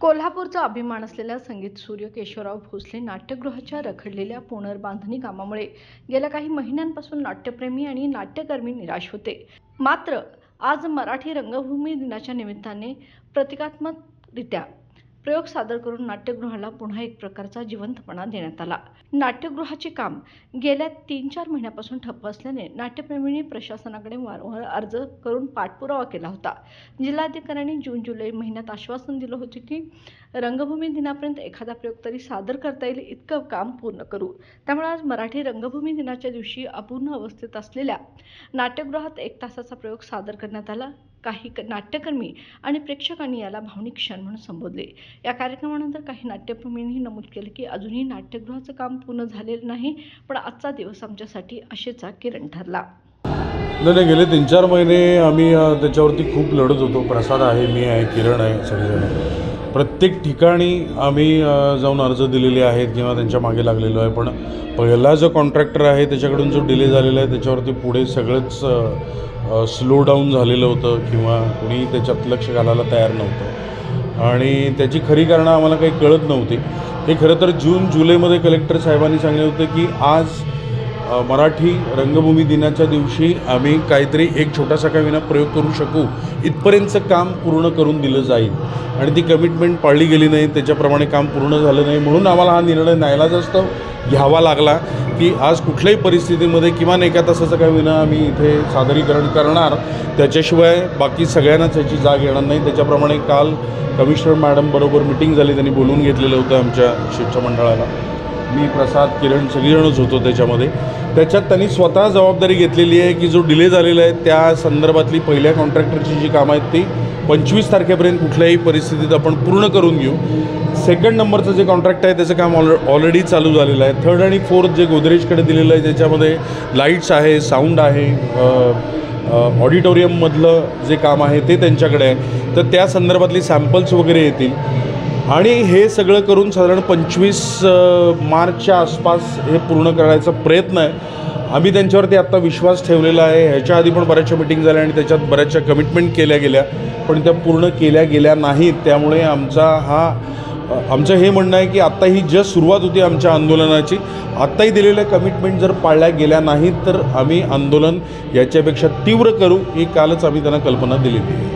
कोल्हापूरचा अभिमान असलेल्या संगीत सूर्य केशवराव भोसले नाट्यगृहाच्या रखडलेल्या पुनर्बांधणी कामामुळे गेल्या काही महिन्यांपासून नाट्यप्रेमी आणि नाट्यकर्मी निराश होते। मात्र आज मराठी रंगभूमी दिनाच्या निमित्ताने प्रतिकात्मकरित्या प्रयोग सादर करून नाट्यगृहाला पुन्हा एक प्रकारचा जिवंतपणा देण्यात आला। नाट्यगृहाचे काम गेल्या 3-4 महिन्यापासून ठप्प असल्याने नाट्यप्रेमींनी प्रशासनाकडे वारंवार अर्ज करून पाठपुरावा केला होता। जिल्हाधिकाऱ्यांनी जून-जुलै महिन्यात आश्वासन दिलं होतं की रंगभूमी दिनापर्यंत एखादा प्रयोग तरी सादर करता येईल इतकं काम पूर्ण करू। त्यामुळे आज मराठी रंगभूमी दिनाच्या दिवशी अपूर्ण अवस्थेत असलेल्या नाट्यगृहात 1 तासाचा प्रयोग सादर करण्यात आला। काही नाट्यकर्मी आणि प्रेक्षकांनी याला भावनिक क्षण म्हणून संबोधले। या कार्यक्रमानंतर काही नाट्यप्रेमींनी नमूद केले की अजूनही नाट्यगृहाचं काम पूर्ण झालेलं नाही, पण आजचा दिवस आमच्यासाठी आशेचा किरण ठरला। नाही, गेले 3-4 महिने आम्ही त्याच्यावरती खूप लढत होतो। प्रसाद आहे, मी आहे, किरण आहे, सगळेजण प्रत्येक ठिकाणी आम्ही जाऊन अर्ज दिलेले आहेत किंवा त्यांच्या मागे लागलेलो आहे। पण पहिला जो कॉन्ट्रॅक्टर आहे त्याच्याकडून जो डिले झालेला आहे त्याच्यावरती पुढे सगळंच स्लो डाऊन झालेलं होतं किंवा कोणी त्याच्यात लक्ष घालायला तयार नव्हतं आणि त्याची खरी कारणं आम्हाला काही कळत नव्हती। हे खरं तर जून-जुलैमध्ये कलेक्टर साहेबांनी सांगितलं होतं की आज मराठी रंगभूमी दिनाच्या दिवशी आम्ही काहीतरी एक छोटासा का विना प्रयोग करू शकू इथपर्यंतचं काम पूर्ण करून दिलं जाईल आणि ती कमिटमेंट पाळली गेली नाही, त्याच्याप्रमाणे काम पूर्ण झालं नाही। म्हणून आम्हाला हा निर्णय नाईलाजास्तव घ्यावा लागला की आज कुठल्याही परिस्थितीमध्ये किमान 1 तासाचं का विना आम्ही इथे सादरीकरण करणार, त्याच्याशिवाय बाकी सगळ्यांनाच याची जाग येणार नाही। त्याच्याप्रमाणे काल कमिशनर मॅडम बरोबर मिटिंग झाली, त्यांनी बोलवून घेतलेलं होतं आमच्या शिष्टमंडळाला। मी, प्रसाद, किरण सगळेजणच होतो त्याच्यामध्ये। त्याच्यात त्यांनी स्वतः जबाबदारी घेतलेली आहे की जो डिले झालेला आहे त्या संदर्भातली पहिल्या कॉन्ट्रॅक्टरची जी कामं आहेत ती 25 तारखेपर्यंत कुठल्याही परिस्थितीत आपण पूर्ण करून घेऊ। सेकंड नंबरचं जे कॉन्ट्रॅक्ट आहे त्याचं काम ऑलरेडी चालू झालेलं आहे। थर्ड आणि फोर्थ जे गोदरेजकडे दिलेलं आहे त्याच्यामध्ये लाईट्स आहे, साऊंड आहे, ऑडिटोरियममधलं जे काम आहे ते त्यांच्याकडे आहे, तर त्या संदर्भातली सॅम्पल्स वगैरे येतील आणि हे सगळं करून साधारण 25 मार्चच्या आसपास हे पूर्ण करायचा प्रयत्न आहे। आम्ही त्यांच्यावरती आत्ता विश्वास ठेवलेला आहे। ह्याच्या आधी पण बऱ्याचशा मिटिंग झाल्या आणि त्याच्यात बऱ्याचशा कमिटमेंट केल्या गेल्या पण त्या पूर्ण केल्या गेल्या नाहीत। त्यामुळे आमचं हे म्हणणं आहे की आत्ता ही जस्ट सुरुवात होती आमच्या आंदोलनाची। आत्ताही दिलेल्या कमिटमेंट जर पाळल्या गेल्या नाहीत तर आम्ही आंदोलन याच्यापेक्षा तीव्र करू, ही कालच आम्ही त्यांना कल्पना दिलेली आहे।